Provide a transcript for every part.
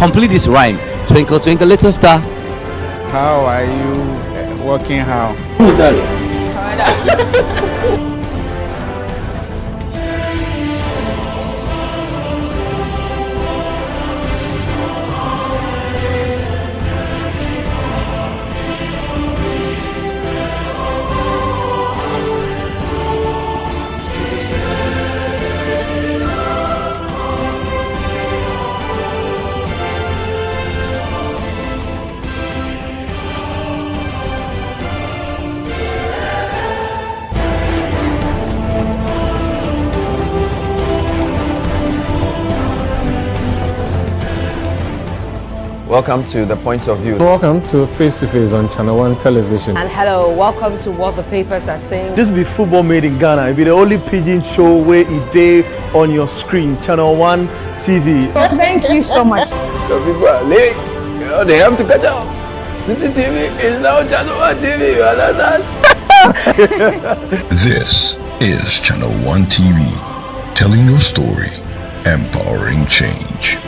Complete this rhyme. Twinkle, twinkle, little star. How are you working? How? Who's that? Welcome to The Point of View. Welcome to Face to Face on Channel 1 Television. And hello, welcome to What the Papers Are Saying. This be football made in Ghana. It be the only pidgin show where it day on your screen, Channel 1 TV. Thank you so much. Some people are late. You know, they have to catch up. City TV is now Channel 1 TV. You understand? This is Channel 1 TV, telling your story, empowering change.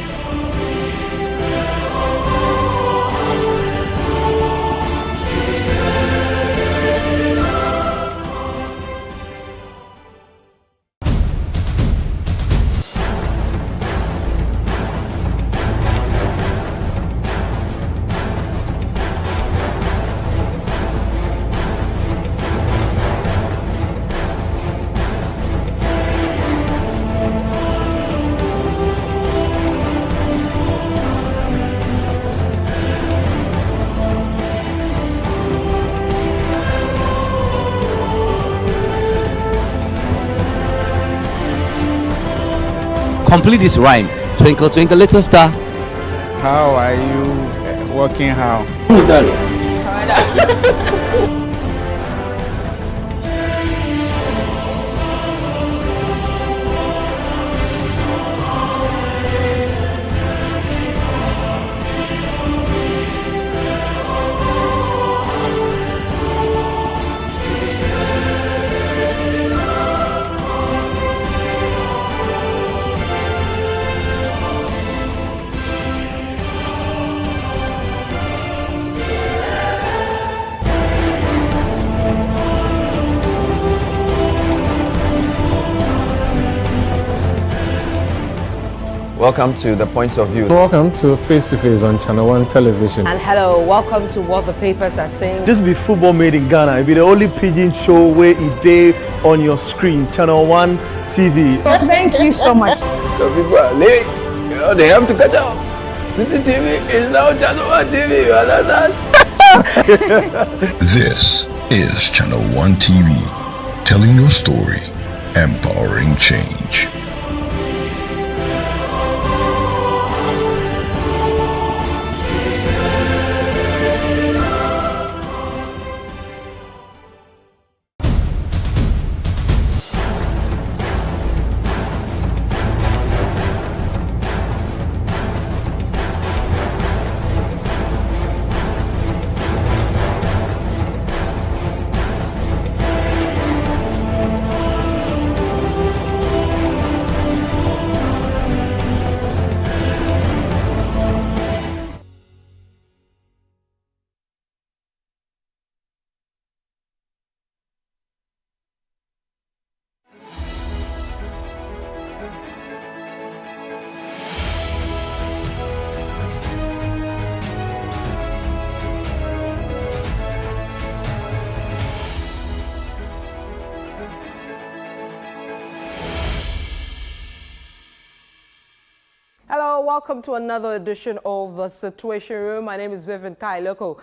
Complete this rhyme. Twinkle, twinkle, little star. How are you working? How? Who's that? Welcome to The Point of View. Welcome to Face to Face on Channel 1 Television. And hello, welcome to What the Papers Are Saying. This be football made in Ghana. It be the only pidgin show where it day on your screen, Channel 1 TV. Thank you so much. Some people are late. You know, they have to catch up. City TV is now Channel 1 TV. You understand? This is Channel 1 TV, telling your story, empowering change. Hello, welcome to another edition of The Situation Room. My name is Vivian Lokko.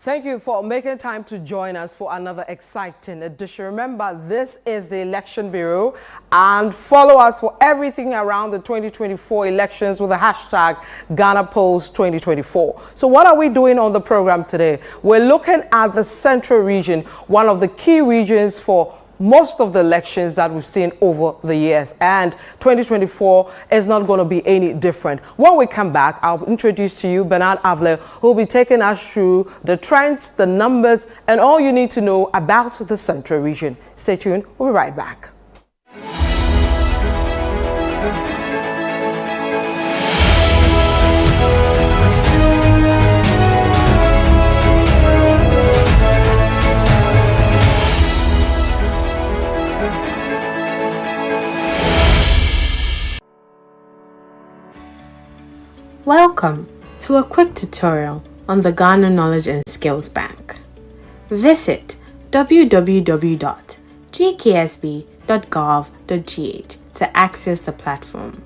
Thank you for making time to join us for another exciting edition. Remember, this is the Election Bureau, and follow us for everything around the 2024 elections with the hashtag #GhanaPolls2024. So what are we doing on the program today? We're looking at the Central region, one of the key regions for most of the elections that we've seen over the years, and 2024 is not going to be any different. When we come back, I'll introduce to you Bernard Avle, who will be taking us through the trends, the numbers, and all you need to know about the Central region. Stay tuned, we'll be right back. Welcome to a quick tutorial on the Ghana Knowledge and Skills Bank. Visit www.gksb.gov.gh to access the platform.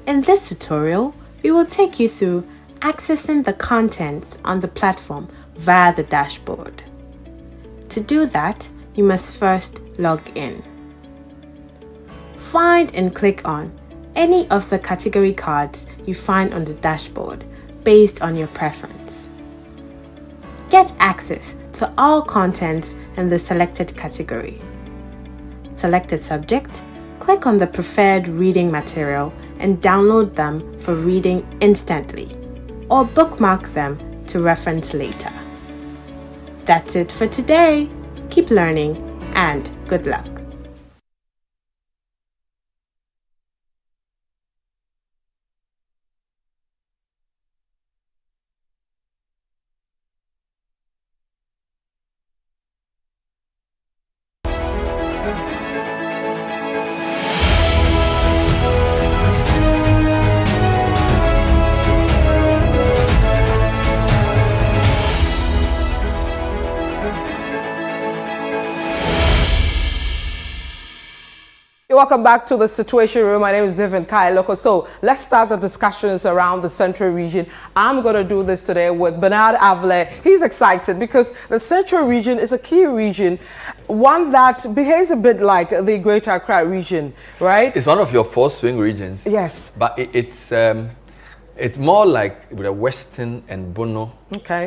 In this tutorial, we will take you through accessing the contents on the platform via the dashboard. To do that, you must first log in. Find and click on any of the category cards you find on the dashboard based on your preference. Get access to all contents in the selected category. Select a subject, click on the preferred reading material and download them for reading instantly, or bookmark them to reference later. That's it for today. Keep learning and good luck. Welcome back to the Situation Room. My name is Vivian Lokko. So let's start the discussions around the Central Region. I'm going to do this today with Bernard Avle. He's excited because the Central Region is a key region, one that behaves a bit like the Greater Accra region, right? It's one of your four swing regions. Yes. But it's more like with the Western and Bono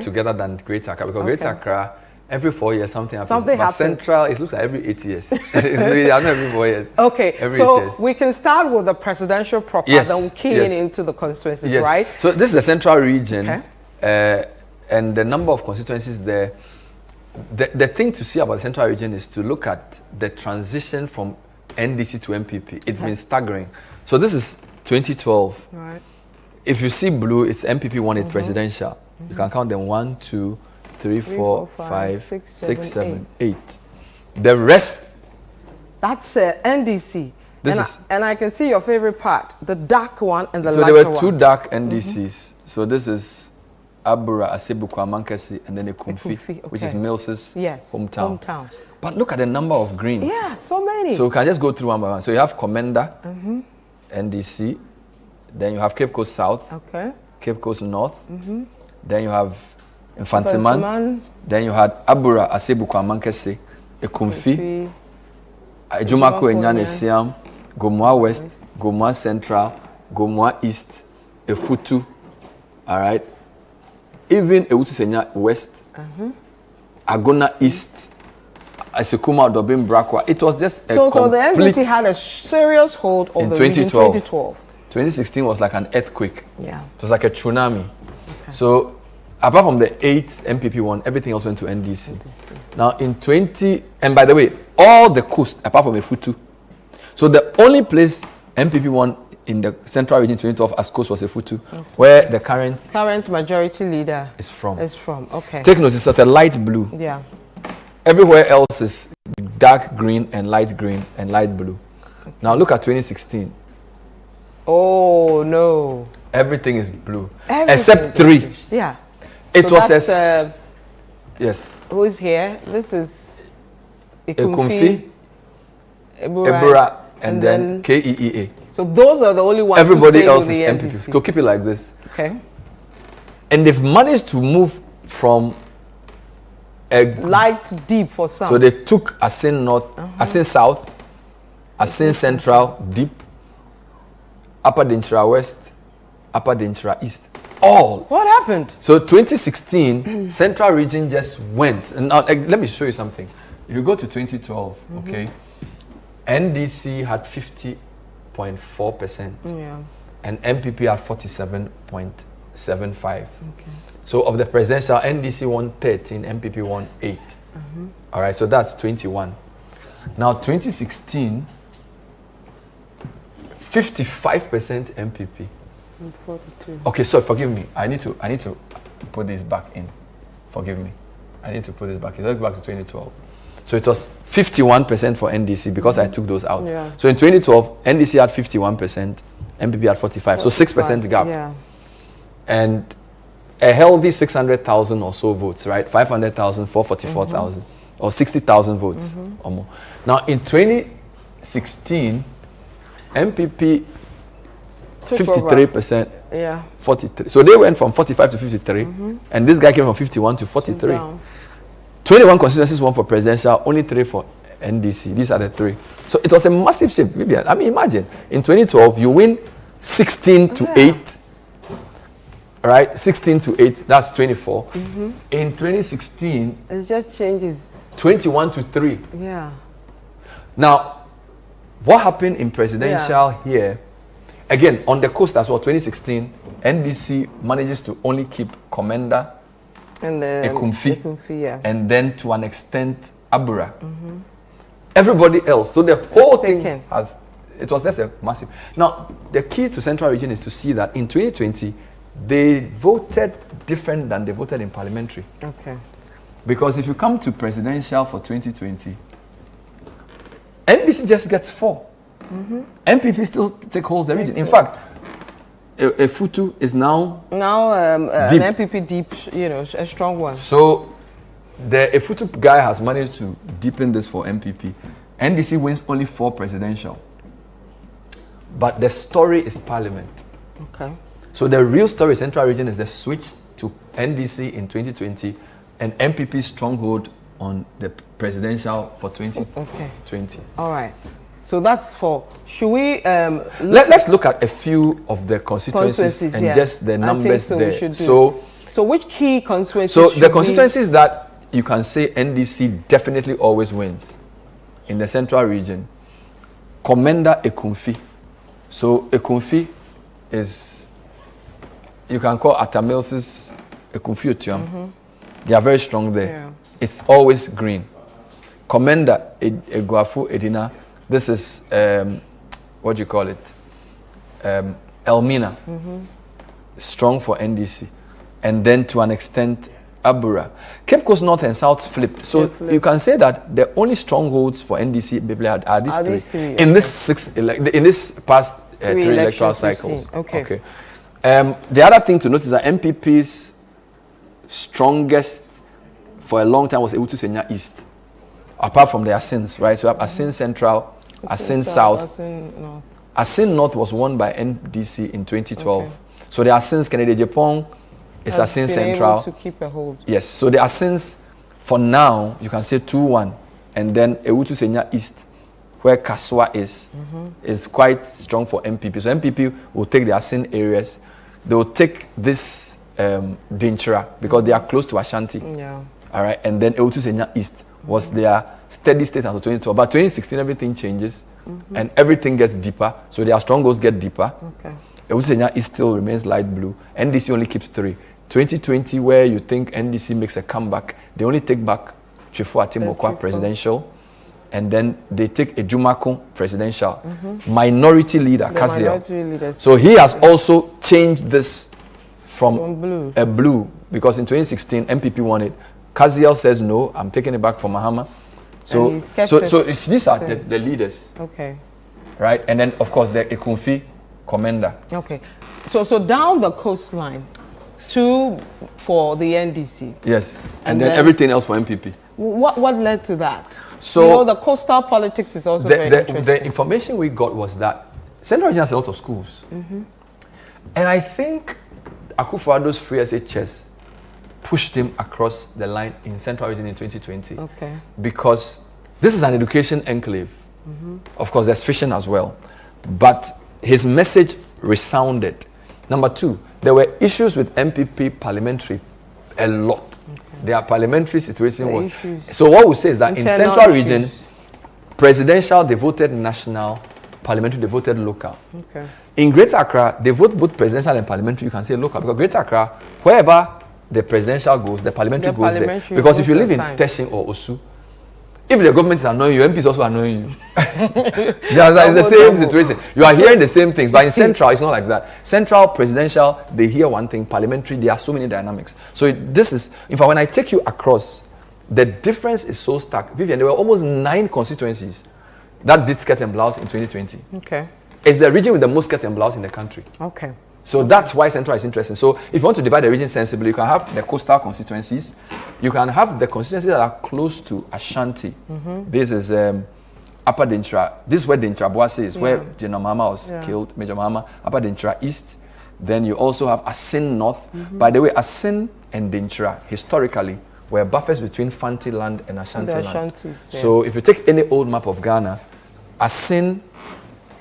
together than Greater Accra, because Greater Accra, every 4 years something happens. But happens. Central, it looks like every 8 years. It's really, not every 4 years. Okay, every so 8 years. we can start with the presidential proper, then we'll key in into the constituencies, right? So this is the Central Region, and the number of constituencies there. The thing to see about the Central Region is to look at the transition from NDC to MPP. It's been staggering. So this is 2012. Right. If you see blue, it's MPP won it presidential. You can count them 1, 2, 3, 4, 5, 6, 7, 8. The rest. That's NDC. And I can see your favorite part, the dark one and the lighter one. So there were two dark NDCs. So this is Abura, Asebukwa, Mankesi, and then Ekumfi, which is Mills's hometown. But look at the number of greens. Yeah, so many. So we can just go through one by one. So you have Commander, NDC. Then you have Cape Coast South, Cape Coast North. Then you have Infantiman. Then you had Abura, Asebukwa, Mankesi, Ekumfi, Ejumako, Enyane, Siam, Gomwa West, Gomwa Central, Gomwa East, Efutu, all right? Even Ewutu Senya West, Agona East, Asekuma, Dobin, Brakwa. It was just a complete... So the NDC had a serious hold of the region in 2012. 2016 was like an earthquake. Yeah. It was like a tsunami. So apart from the 8 MPP one, everything else went to NDC. Now in 20, and by the way, all the coast, apart from Efutu. So the only place MPP won in the Central Region 2012 as coast was Efutu, where the current majority leader is from. Take note, it's a light blue. Yeah. Everywhere else is dark green and light blue. Now look at 2016. Oh no. Everything is blue. Except 3. Yeah. It so was yes. Who is here? This is Ekumfi, Ebura, and then KEEA. So those are the only ones. Everybody else is MPP. So keep it like this. Okay. And they've managed to move from a light to deep for some. So they took Asin North, Asin South, Asin Central, deep, Upper Dinchira West, Upper Dinchira East. All. What happened? So 2016, Central Region just went. And now, let me show you something. If you go to 2012, NDC had 50.4%, and MPP had 47.75%. So of the presidential, NDC won 13, MPP won 8. All right, so that's 21. Now 2016, 55% MPP. 42. Okay, so forgive me. I need to put this back in. Forgive me. I need to put this back in. Let's go back to 2012. So it was 51% for NDC because I took those out. Yeah. So in 2012, NDC had 51%, MPP had 45. So 6% gap. Yeah. and a healthy 600,000 or so votes, right? 500,000, 444,000, or 60,000 votes or more. Now, in 2016, MPP 53%, yeah, 43. So they went from 45 to 53, and this guy came from 51 to 43. 21 constituencies won for presidential, only 3 for NDC. These are the 3. So it was a massive shift, Vivian. I mean, imagine in 2012 you win 16 to 8, right? 16 to 8. That's 24. In 2016, it just changes. 21 to 3. Yeah. Now, what happened in presidential here? Again, on the coast as well, 2016, NDC manages to only keep Commander and then Ekumfi, and then to an extent Abura. Everybody else, so the whole thing it was just a massive. Now, the key to Central Region is to see that in 2020, they voted different than they voted in parliamentary. Okay. Because if you come to presidential for 2020, NDC just gets 4. MPP still take holds the region. In fact, a Futu is now an MPP deep, a strong one. So the Futu guy has managed to deepen this for MPP. NDC wins only 4 presidential, but the story is parliament. Okay. So the real story Central Region is the switch to NDC in 2020 and MPP stronghold on the presidential for 2020. All right. So that's for. Should we? Let's look at a few of the constituencies and just the numbers there. So which key constituencies? So the constituencies that you can say NDC definitely always wins in the Central Region. Commander Ekumfi. So Ekumfi is, you can call Atamils's Ekumfi Otiam. They are very strong there. Yeah. It's always green. Commander Eguafu Edina. This is, what do you call it? Elmina. Strong for NDC. And then to an extent, Abura. Cape Coast North and South flipped. So you can say that the only strongholds for NDC are these 3. In this past 3 electoral cycles. Okay. The other thing to notice is that MPP's strongest for a long time was Ewutu Senya East. Apart from the Asins, right? So you have Asin Central, Asin South. Asin North was won by NDC in 2012. Okay. So the Asins, Kennedy Japong, is Asin Central. Able to keep a hold. Yes. So the Asins, for now, you can say 2-1. And then Ewutu Senya East, where Kaswa is quite strong for MPP. So MPP will take the Asin areas. They will take this Dinchra because they are close to Ashanti. Yeah. All right. And then Ewutu Senya East was their steady state until 2012. But 2016, everything changes and everything gets deeper. So their strongholds get deeper. Okay. Ewutu Senya East still remains light blue. NDC only keeps 3. 2020, where you think NDC makes a comeback, they only take back Chifo Atimokwa presidential, and then they take a Jumako presidential. Minority leader, Kaziel. So he has also changed this from a blue, because in 2016, MPP won it. Kaziel says, no, I'm taking it back from Mahama. So these are the leaders. Okay. Right? And then, of course, the Ekumfi commander. Okay. So down the coastline, 2 for the NDC. Yes. And then everything else for MPP. What led to that? So the coastal politics is also very interesting. The information we got was that Central Region has a lot of schools. And I think Akufo-Addo's free SHS pushed him across the line in Central Region in 2020. Okay. Because this is an education enclave. Of course, there's fishing as well. But his message resounded. Number 2, there were issues with MPP parliamentary a lot. Their parliamentary situation was... So what we say is that in Central Region, presidential, they voted national, parliamentary, they voted local. Okay. In Greater Accra, they vote both presidential and parliamentary, you can say local. Because Greater Accra, wherever the presidential goes, the parliamentary goes there. Because if you live in Teshin or Osu, if the government is annoying you, MP is also annoying you. It's the same situation. You are hearing the same things, but in Central, it's not like that. Central, presidential, they hear one thing. Parliamentary, there are so many dynamics. So this is, in fact, when I take you across, the difference is so stark. Vivian, there were almost 9 constituencies that did skirt and blouse in 2020. Okay. It's the region with the most skirt and blouse in the country. Okay. So that's why Central is interesting. So if you want to divide the region sensibly, you can have the coastal constituencies. You can have the constituencies that are close to Ashanti. This is Upper Dintra. This is where Dintra Boise is, where General Mahama was killed, Major Mahama. Upper Dintra East. Then you also have Asin North. By the way, Asin and Dintra, historically, were buffers between Fanti land and Ashanti land. So if you take any old map of Ghana, Asin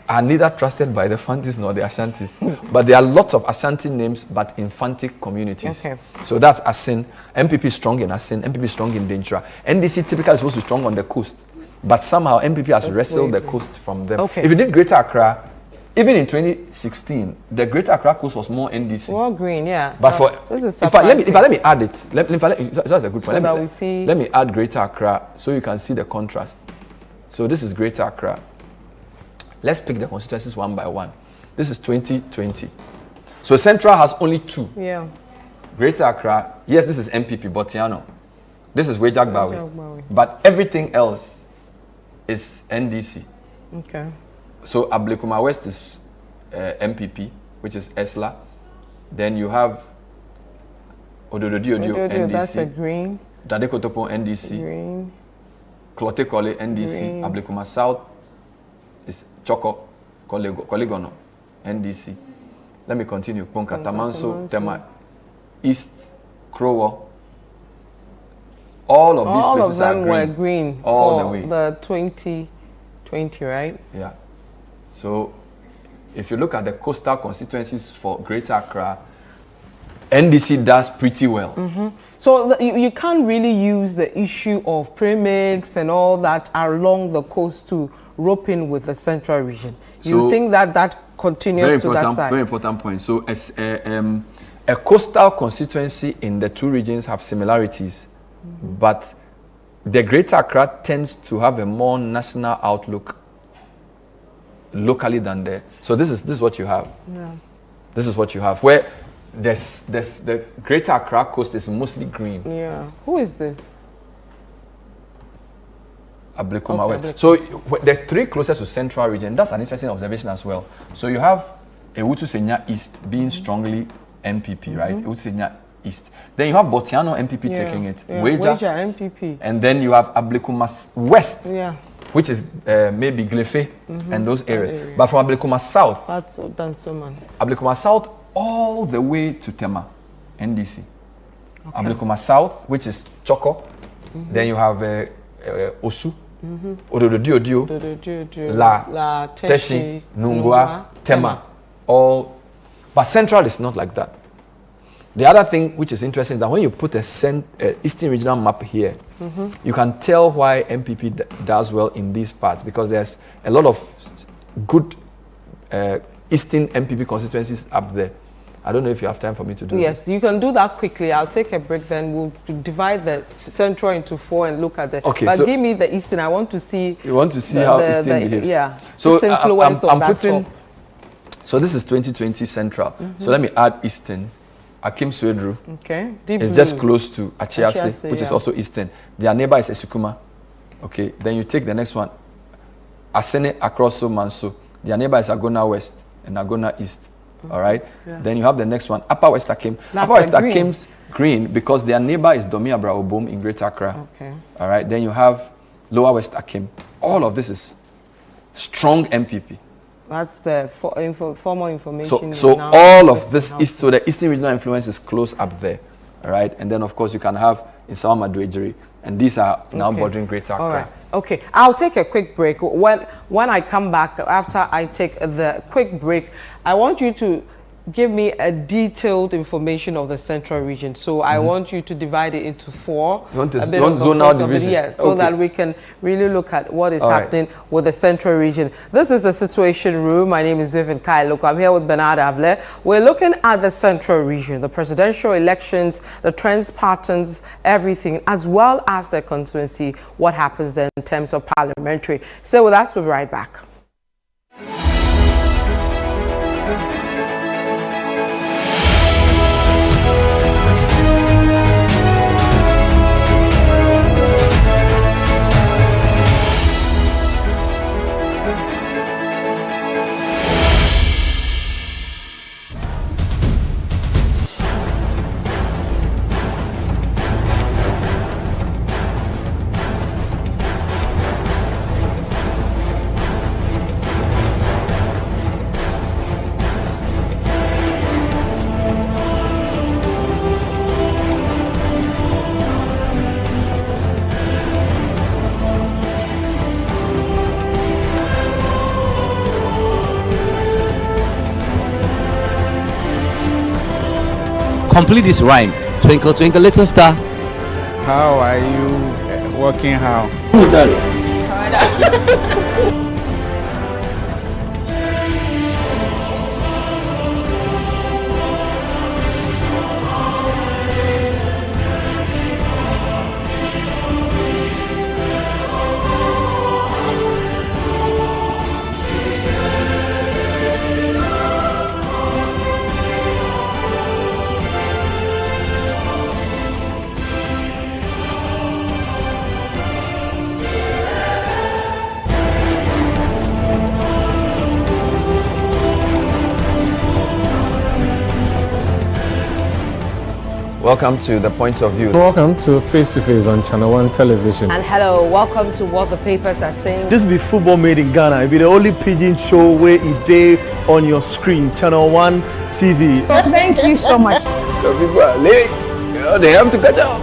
are neither trusted by the Fantis nor the Ashantis. But there are lots of Ashanti names, but in Fanti communities. So that's Asin. MPP is strong in Asin, MPP is strong in Dintra. NDC typically is supposed to be strong on the coast. But somehow MPP has wrestled the coast from them. If you did Greater Accra, even in 2016, the Greater Accra coast was more NDC. More green, yeah. But so for this is let me add it. That's a good point. So let me add Greater Accra so you can see the contrast. So this is Greater Accra. Let's pick the constituencies one by one. This is 2020. So Central has only 2. Yeah. Greater Accra, yes, this is MPP, Botiano. This is Wejak Bawi. But everything else is NDC. Okay. So Ablekuma West is MPP, which is ESLA. Then you have Ododio NDC. That's a green. Dadekotopo NDC. Green. Klote Kole NDC. Ablekuma South is Choko Kolegono NDC. Let me continue. Ponka Tamanso, Tema East, Krowo. All of these places are green. Were green all for the way. The 2020, right? Yeah. So if you look at the coastal constituencies for Greater Accra, NDC does pretty well. So you can't really use the issue of premix and all that along the coast to rope in with the Central region. You think that continues to that side? Very important point. So as a coastal constituency in the 2 regions have similarities, but the Greater Accra tends to have a more national outlook locally than there. So this is what you have. Yeah. This is what you have. Where the Greater Accra coast is mostly green. Yeah. Who is this? Ablekuma West. So the 3 closest to Central region, that's an interesting observation as well. So you have Ewutu Senya East being strongly MPP, right? Ewutu Senya East. Then you have Botiano MPP taking it. Weja MPP. And then you have Ablekuma West. Yeah. Which is maybe Glefe and those areas. But from Ablekuma South, that's Dansoman. Ablekuma South all the way to Tema, NDC. Ablekuma South, which is Choko. Then you have Osu, Ododio, La, Teshi, Nungwa, Tema. All. But Central is not like that. The other thing which is interesting is that when you put a Eastern regional map here, you can tell why MPP does well in these parts, because there's a lot of good Eastern MPP constituencies up there. I don't know if you have time for me to do that. Yes, you can do that quickly. I'll take a break, then we'll divide the Central into 4 and look at the... Okay, but so give me the Eastern. I want to see... You want to see how Eastern behaves? Yeah. So its influence I'm on that putting... top. So this is 2020 Central. So let me add Eastern. Akim Swedru. Okay. It's just close to Achiase, which is also Eastern. Their neighbor is Esukuma. Okay. Then you take the next one. Asene Akroso Manso. Their neighbor is Agona West and Agona East. All right. Then you have the next one. Upper West Akim. Upper West Akim's green because their neighbor is Domi Abraobom in Greater Accra. Okay. All right. Then you have Lower West Akim. All of this is strong MPP. That's the formal information. So all of this is, so the Eastern regional influence is close up there, all right? And then of course you can have Isao Maduejiri, and these are now bordering Greater Accra. All right. Okay, I'll take a quick break. When I come back, after I take the quick break, I want you to give me a detailed information of the Central region. So I want you to divide it into 4. You want zonal division? Yeah, so that we can really look at what is happening with the Central region. This is the Situation Room. My name is Vivian Lokko. I'm here with Bernard Avle. We're looking at the Central region, the presidential elections, the trends, patterns, everything, as well as the constituency, what happens in terms of parliamentary. Stay with us. We'll be right back. Complete this rhyme. Twinkle, twinkle, little star. How are you working how? Who's that? Welcome to The Point of View. Welcome to Face to Face on Channel 1 Television. And hello, welcome to What the Papers Are Saying. This be football made in Ghana. It be the only pidgin show where it day on your screen. Channel 1 TV. Thank you so much. Some people are late. You know, they have to catch up.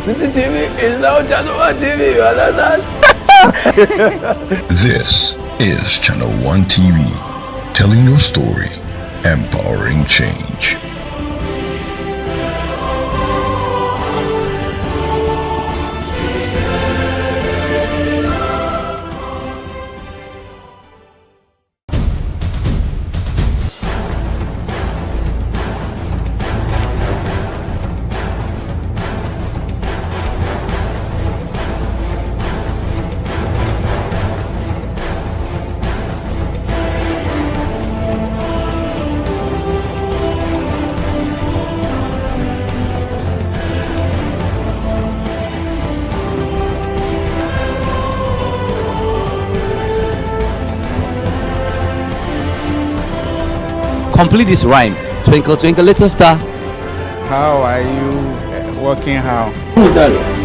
City TV is now Channel 1 TV. You understand? This is Channel 1 TV, telling your story, empowering change. Complete this rhyme. Twinkle, twinkle, little star. How are you working how? Who's that?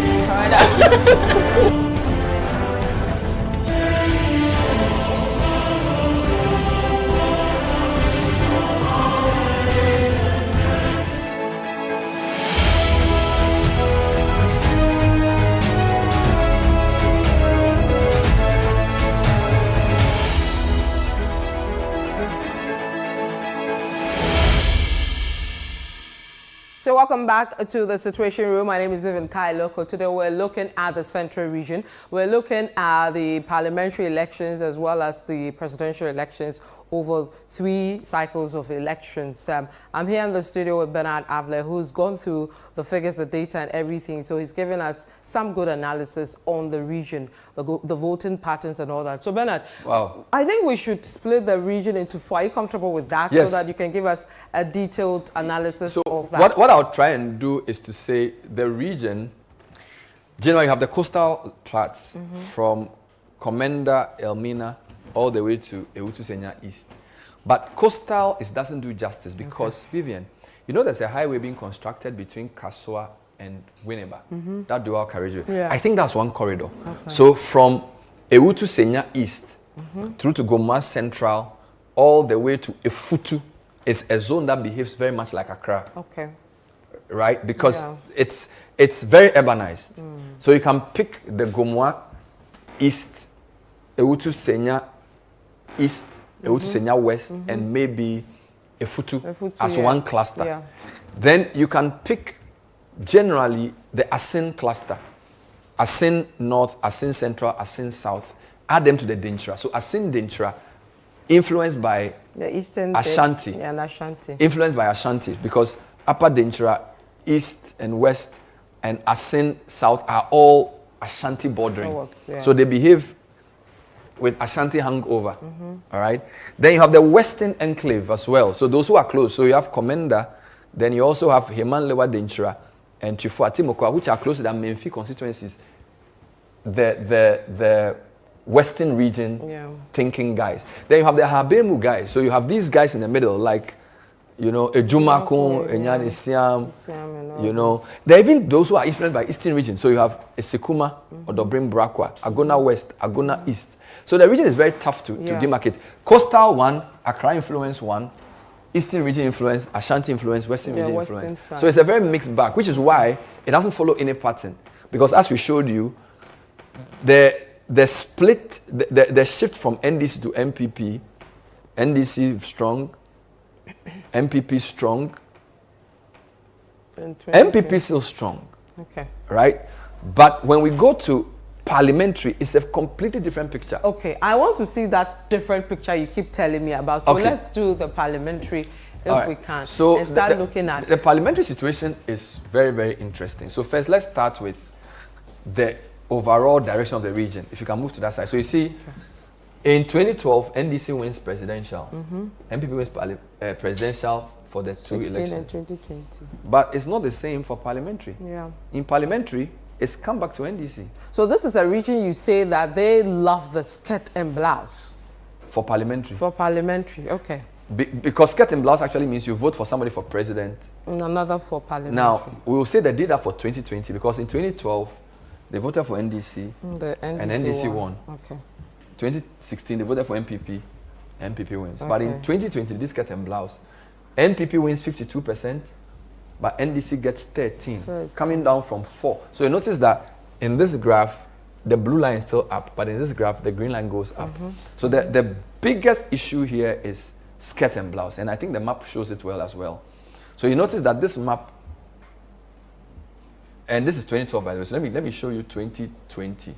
So welcome back to the Situation Room. My name is Vivian Lokko. Today we're looking at the Central Region. We're looking at the parliamentary elections as well as the presidential elections over 3 cycles of elections. I'm here in the studio with Bernard Avle, who's gone through the figures, the data and everything. So he's given us some good analysis on the region, the voting patterns and all that. So Bernard, wow. I think we should split the region into 4. Are you comfortable with that? Yes. So that you can give us a detailed analysis of that. What I'll try and do is to say the region, generally you have the coastal parts from Commander, Elmina, all the way to Ewutu Senya East. But coastal doesn't do justice because, Vivian, you know there's a highway being constructed between Kassoa and Winneba, that dual carriageway. Yeah. I think that's one corridor. Okay. So from Ewutu Senya East through to Goma Central, all the way to Efutu is a zone that behaves very much like Accra. Okay. Right? Because it's very urbanized. So you can pick the Gomwa East, Ewutu Senya East, Ewutu Senya West, and maybe Efutu as one cluster. Yeah. Then you can pick generally the Asin cluster. Asin North, Asin Central, Asin South. Add them to the Dintra. So Asin Dintra, influenced by the Eastern Ashanti. Yeah, and Ashanti. Influenced by Ashanti because Upper Dintra, East and West, and Asin South are all Ashanti bordering. So they behave with Ashanti hangover. All right. Then you have the Western Enclave as well. So those who are close. So you have Commander, then you also have Heman Lewa Dintra and Chifuati Mokwa, which are close to the Memphis constituencies. The Western region thinking guys. Then you have the Habemu guys. So you have these guys in the middle, like, you know, Ejumakun, Enyan Isiam, you know. There are even those who are influenced by Eastern region. So you have Esekuma, Odobrim Brakwa, Agona West, Agona East. So the region is very tough to demarcate. Coastal 1, Accra influence 1, Eastern region influence, Ashanti influence, Western region influence. So it's a very mixed bag, which is why it doesn't follow any pattern. Because as we showed you, the split, the shift from NDC to MPP, NDC strong, MPP strong, MPP is still strong. Okay. Right? But when we go to parliamentary, it's a completely different picture. Okay, I want to see that different picture you keep telling me about. So let's do the parliamentary if we can. So and start looking at the parliamentary situation is very, very interesting. So first, let's start with the overall direction of the region. If you can move to that side. So you see, in 2012, NDC wins presidential. MPP wins presidential for the 2 elections. 16 and 2020. But it's not the same for parliamentary. Yeah. In parliamentary, it's come back to NDC. So this is a region you say that they love the skirt and blouse. For parliamentary. For parliamentary, okay. Because skirt and blouse actually means you vote for somebody for president. And another for parliamentary. Now, we will say they did that for 2020 because in 2012, they voted for NDC, and NDC won. Okay. 2016, they voted for MPP, MPP wins. Okay. But in 2020, this skirt and blouse, NPP wins 52%, but NDC gets 13, coming down from 4. So you notice that in this graph, the blue line is still up, but in this graph, the green line goes up. So the biggest issue here is skirt and blouse, and I think the map shows it well as well. So you notice that this map, and this is 2012 by the way, so let me show you 2020,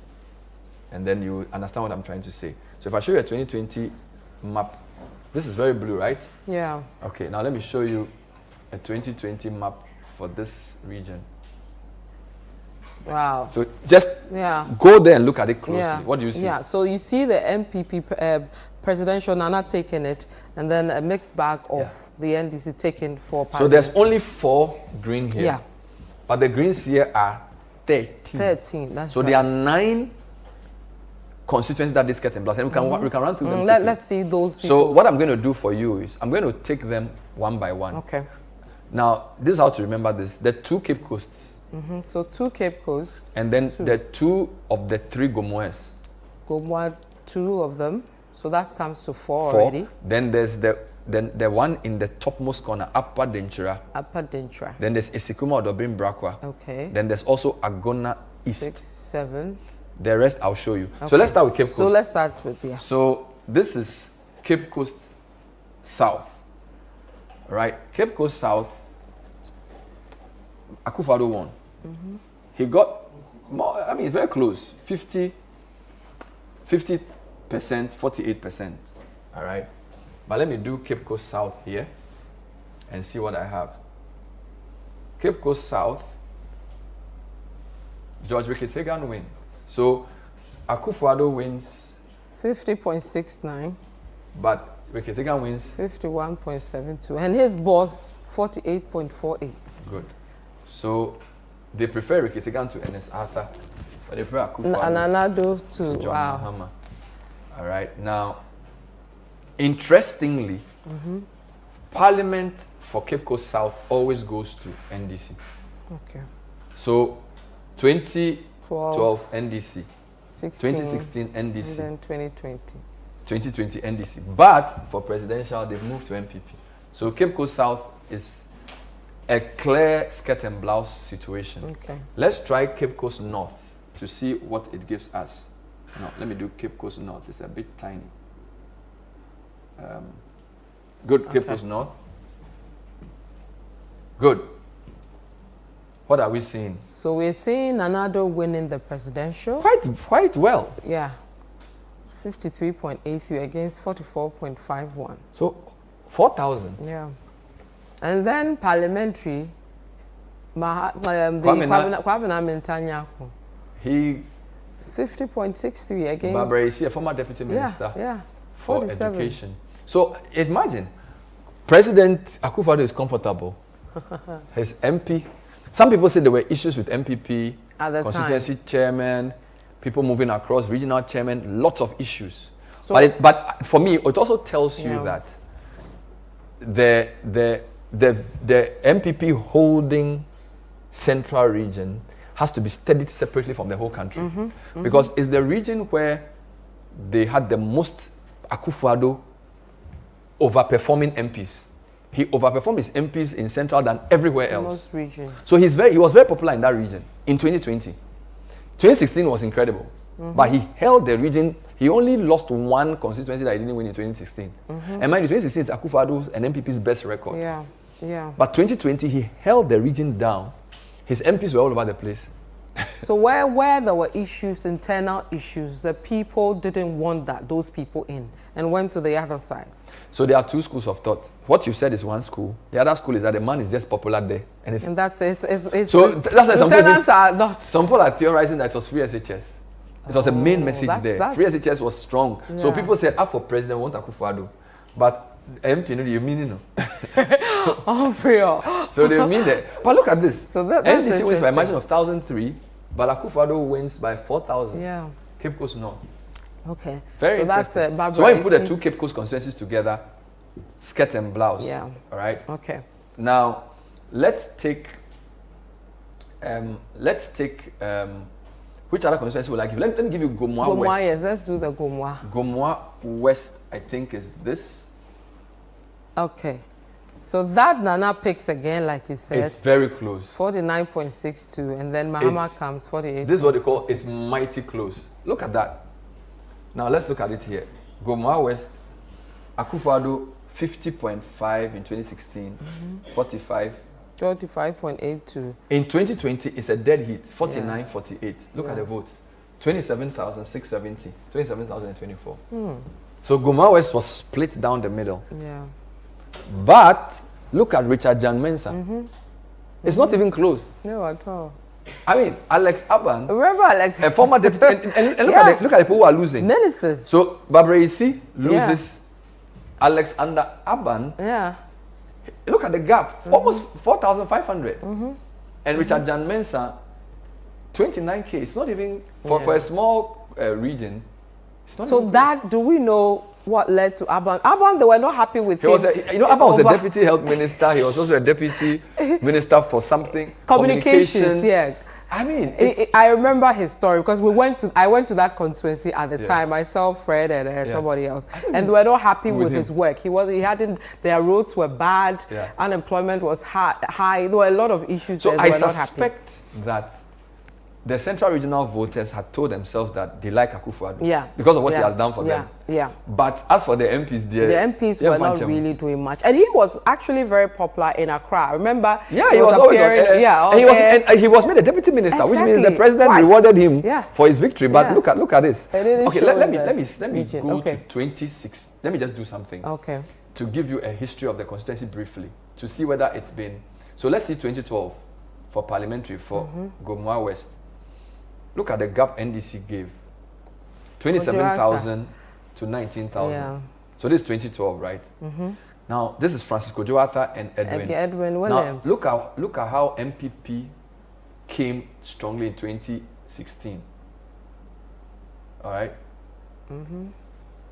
and then you understand what I'm trying to say. So if I show you a 2020 map, this is very blue, right? Yeah. Okay, now let me show you a 2020 map for this region. Wow. So just go there and look at it closely. Yeah. What do you see? Yeah, so you see the MPP presidential Nana taking it, and then a mixed bag of the NDC taking for parliament. So there's only 4 green here. Yeah. But the greens here are 13. 13, that's so right. there are 9 constituencies that this skirt and blouse, and we can run through them. Let's see those people. So what I'm going to do for you is I'm going to take them one by one. Okay. Now, this is how to remember this. The 2 Cape Coasts. So 2 Cape Coasts. And then the 2 of the 3 Gomoes. Gomoa, 2 of them. So that comes to 4 already. Then there's the one in the topmost corner, Upper Denchira. Upper Denchira. Then there's Esikuma Odobrin Brakwa. Okay. Then there's also Agona East. 6, 7. The rest I'll show you. Okay. So let's start with Cape Coast. So let's start with, So this is Cape Coast South. Right? Cape Coast South, Akufo-Addo won. He got more, I mean, very close, 50%, 48%. All right? But let me do Cape Coast South here and see what I have. Cape Coast South, George Rikitegan wins. So Akufo-Addo wins 50.69. But Rikitegan wins 51.72. And his boss 48.48. Good. So they prefer Rikitegan to Ernest Arthur, but they prefer Akufo-Addo Ananado to John Mahama. All right. Now, interestingly, Parliament for Cape Coast South always goes to NDC. Okay. So 2012 NDC, 2016 NDC, and then 2020. 2020 NDC. But for presidential, they've moved to MPP. So Cape Coast South is a clear skirt and blouse situation. Okay. Let's try Cape Coast North to see what it gives us. No, let me do Cape Coast North. It's a bit tiny. Good, Cape Coast North. Good. What are we seeing? So we're seeing Anado winning the presidential. Quite well. Yeah. 53.83 against 44.51. So 4,000. Yeah. And then parliamentary, Kwame Nkrumah, he 50.63 against Barbara is a former deputy minister for 47. education. So imagine, President Akufo-Addo is comfortable. His MP. Some people say there were issues with MPP, at the constituency time. chairman, people moving across, regional chairman, lots of issues. So but for me, it also tells you that the MPP holding central region has to be studied separately from the whole country. Because it's the region where they had the most Akufo-Addo overperforming MPs. He overperformed his MPs in central than everywhere else. Most regions. So he was very popular in that region in 2020. 2016 was incredible. But he held the region. He only lost one constituency that he didn't win in 2016. And mind you, 2016 is Akufo-Addo's and MPP's best record. Yeah. Yeah. But 2020, he held the region down. His MPs were all over the place. So where there were issues, internal issues, the people didn't want those people in and went to the other side. So there are two schools of thought. What you said is one school. The other school is that the man is just popular there. And that's it. So that's why some people are theorizing that it was free SHS. It was a main message there. Free SHS was strong. Yeah. So people said, for president, we want Akufo-Addo. But MP, you mean, you know. So they mean that. But look at this. So NDC wins by a margin of 1,003, but Akufo-Addo wins by 4,000. Yeah. Cape Coast North. Okay. Very so interesting. That's so when you put the two Cape Coast consensus together, skirt and blouse. Yeah. All right. Okay. Now, let's take which other constituency would like you? Let me give you Gomwa West. Yes, let's do the Gomwa. Gomwa West, I think, is this. Okay. So that Nana picks again, like you said. It's very close. 49.62, and then Mahama comes 48. This is what they call it's mighty close. Look at that. Now let's look at it here. Gomwa West, Akufo-Addo 50.5 in 2016, 45.82. In 2020, it's a dead heat, 49-48. Look at the votes. 27,670, 27,024. So Gomwa West was split down the middle. Yeah. But look at Richard Jan Mensah. It's not even close. No, at all. I mean, Alex Aban. Remember Alex? A former deputy. and look at the people who are losing. Ministers. So Barbara Isi loses Alexander Aban. Yeah. Look at the gap. Almost 4,500. And Richard Jan Mensah, 29K. It's not even, for a small region. It's not so that, do we know what led to Aban? Aban, they were not happy with him. Aban was a deputy health minister. He was also a deputy minister for something. Communications, yeah. I mean, I remember his story because I went to that constituency at the time. Myself, Fred, and somebody else, and they were not happy with his work. He hadn't. Their roads were bad. Unemployment was high. There were a lot of issues. So there. I suspect that the central regional voters had told themselves that they like Akufo-Addo because of what he has done for them. Yeah. But as for the MPs, the MPs were not really doing much, and he was actually very popular in Accra. Remember? He was always and he was made a deputy minister, which means the president rewarded him for his victory. But look at this. Okay, let me go to 26. Let me just do something. Okay. To give you a history of the constituency briefly, to see whether it's been. So let's see 2012 for parliamentary for Gomwa West. Look at the gap NDC gave. 27,000 to 19,000. Yeah. So this is 2012, right? Now, this is Francisco Joatha and Edwin Williams. Now, look at how MPP came strongly in 2016. All right?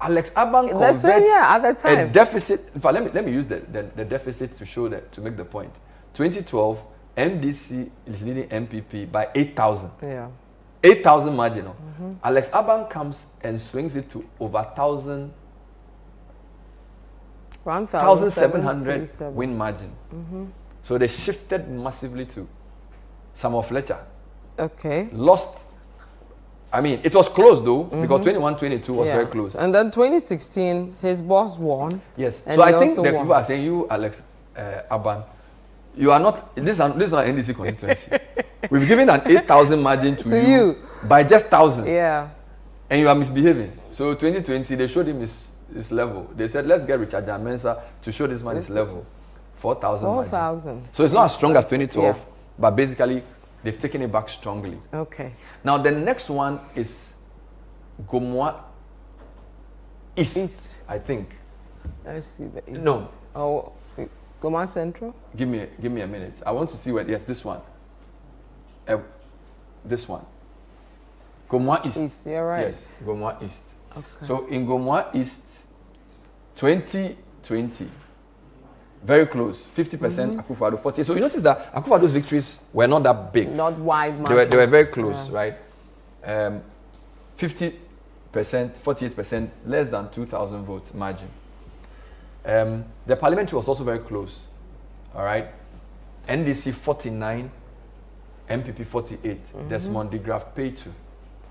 Alex Aban converts at the time. a deficit. In fact, let me use the deficit to show that, to make the point. 2012, MDC is leading MPP by 8,000. Yeah. 8,000 marginal. Alex Aban comes and swings it to over 1,700 win margin. So they shifted massively to Samuel Fletcher. Okay. Lost. I mean, it was close though, because 21-22 was very close. And then 2016, his boss won. Yes. So I think that people are saying, you, Alex Aban, you are not, this is not an NDC constituency. We've given an 8,000 margin to you by just 1,000. Yeah. And you are misbehaving. So 2020, they showed him his level. They said, let's get Richard Jan Mensah to show this man his level. 4,000 4,000. So it's not as strong as 2012, but basically, they've taken it back strongly. Okay. Now, the next one is Gomwa East, I think. Let's see the East. No. Oh, Gomwa Central? Give me a minute. I want to see where, yes, this one. This one. Gomwa East. East, you're right. Yes, Gomwa East. Okay. So in Gomwa East, 2020, very close, 50% Akufo-Addo, 40%. So you notice that Akufo-Addo's victories were not that big. Not wide margins. They were very close, right? 50%, 48%, less than 2,000 votes margin. The parliamentary was also very close, all right? NDC 49, MPP 48, Desmond de Graaf Paytu.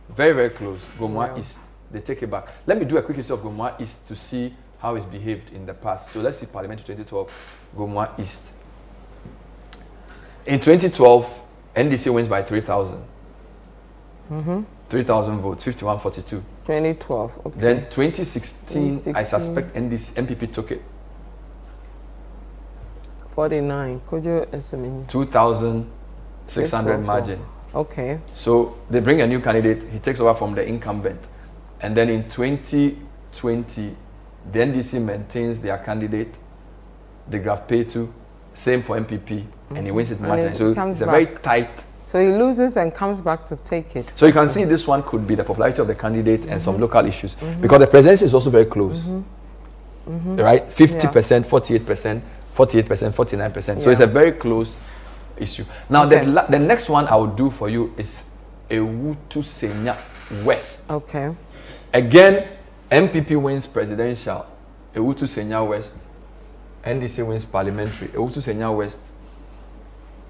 Very, very close. Gomwa East, they take it back. Let me do a quick history of Gomwa East to see how it's behaved in the past. So let's see parliamentary 2012, Gomwa East. In 2012, NDC wins by 3,000. 3,000 votes, 51-42. 2012. Okay. Then 2016, I suspect MPP took it. 49. Could you estimate? 2,600 margin. Okay. So they bring a new candidate. He takes over from the incumbent. And then in 2020, the NDC maintains their candidate, the Graf P2, same for MPP, and he wins it margin. So it's a very tight. So he loses and comes back to take it. So you can see this one could be the popularity of the candidate and some local issues. Because the presidency is also very close. Right? 50%, 48%, 48%, 49%. So it's a very close issue. Now, the next one I will do for you is Ewutu Senya West. Okay. Again, MPP wins presidential. Ewutu Senya West. NDC wins parliamentary. Ewutu Senya West.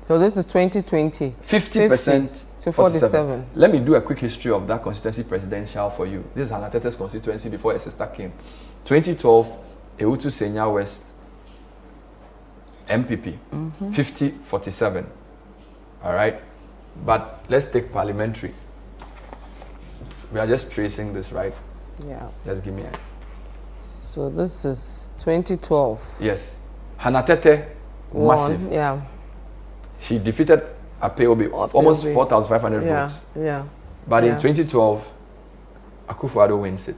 So this is 2020. 50% to 47. Let me do a quick history of that constituency presidential for you. This is Hanatete's constituency before her sister came. 2012, Ewutu Senya West. MPP, 50-47. All right, but let's take parliamentary. So we are just tracing this, right? Yeah. Just give me a. So this is 2012. Yes, Hanatete, massive. Yeah. She defeated Apeobi, almost 4,500 votes. Yeah. But in 2012, Akufo-Addo wins it.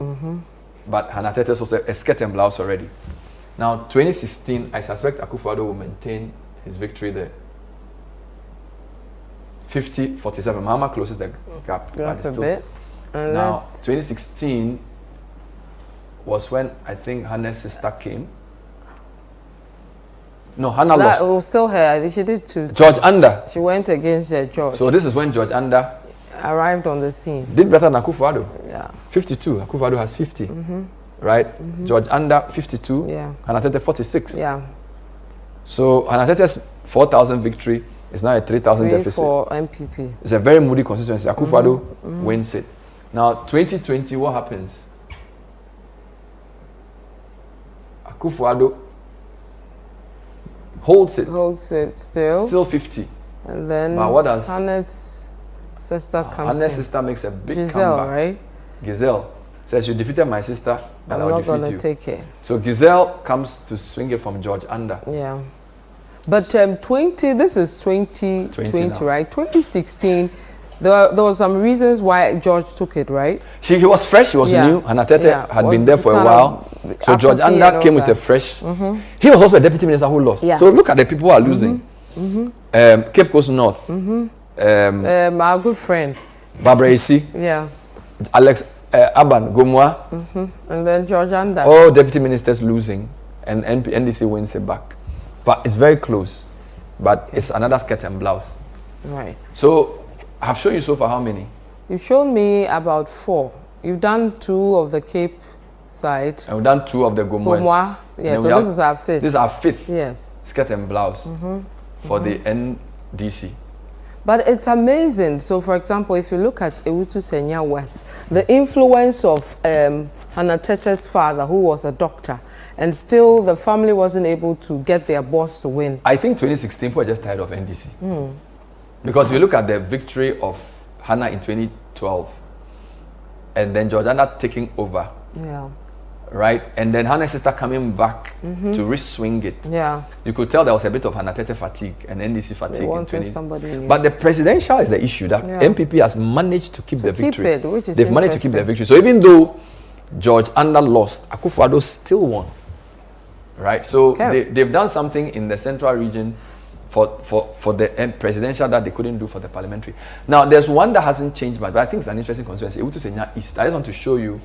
But Hanatete is also a skirt and blouse already. Now, 2016, I suspect Akufo-Addo will maintain his victory there. 50-47. Mahama closes the gap. But it's a still bit. Now, 2016 was when I think Hannah's sister came. No, Hannah lost. It was still her. She did too. George Anda. She went against George. So this is when George Anda arrived on the scene. Did better than Akufo-Addo. Yeah. 52. Akufo-Addo has 50. Right? George Anda, 52. Yeah. Hanatete, 46. Yeah. So Hanatete's 4,000 victory is now a 3,000 deficit. For MPP. It's a very moody constituency. Akufo-Addo wins it. Now, 2020, what happens? Akufo-Addo holds it. Holds it still. Still 50. And then but what does Hannah's sister comes Hannah's in. sister makes a big Giselle, comeback. right? Giselle says, you defeated my sister, but I'm I'll not going defeat to you. take it. So Giselle comes to swing it from George Anda. Yeah. But this is 2020, right? 2016, there was some reasons why George took it, right? He was fresh, he was new. Hanatete had been there for a while. So George Anda came with a fresh. He was also a deputy minister who lost. Yeah. So look at the people who are losing. Cape Coast North. Our good friend. Barbara Isi. Yeah. Alex Aban Gomwa. And then George Anda. All deputy ministers losing, and NDC wins it back. But it's very close. But it's another skirt and blouse. Right. So I've shown you so far how many? You've shown me about 4. You've done 2 of the Cape side. And we've done 2 of the Gomwa. Yeah, so this is our 5th. This is our 5th. Yes. Skirt and blouse for the NDC. But it's amazing. So, for example, if you look at Ewutu Senya West, the influence of Hanatete's father, who was a doctor, and still the family wasn't able to get their boss to win. I think 2016 people were just tired of NDC. Because if you look at the victory of Hannah in 2012, and then George Anda taking over. Yeah. Right? And then Hannah's sister coming back to re-swing it. Yeah. You could tell there was a bit of Hanatete fatigue and NDC fatigue. They wanted somebody new. But the presidential is the issue that MPP has managed to keep the victory. Keep it, which is They've managed to keep the victory. So even though George Anda lost, Akufo-Addo still won. Right? So they've done something in the central region for the presidential that they couldn't do for the parliamentary. Now, there's one that hasn't changed much, but I think it's an interesting constituency. Ewutu Senya East. I just want to show you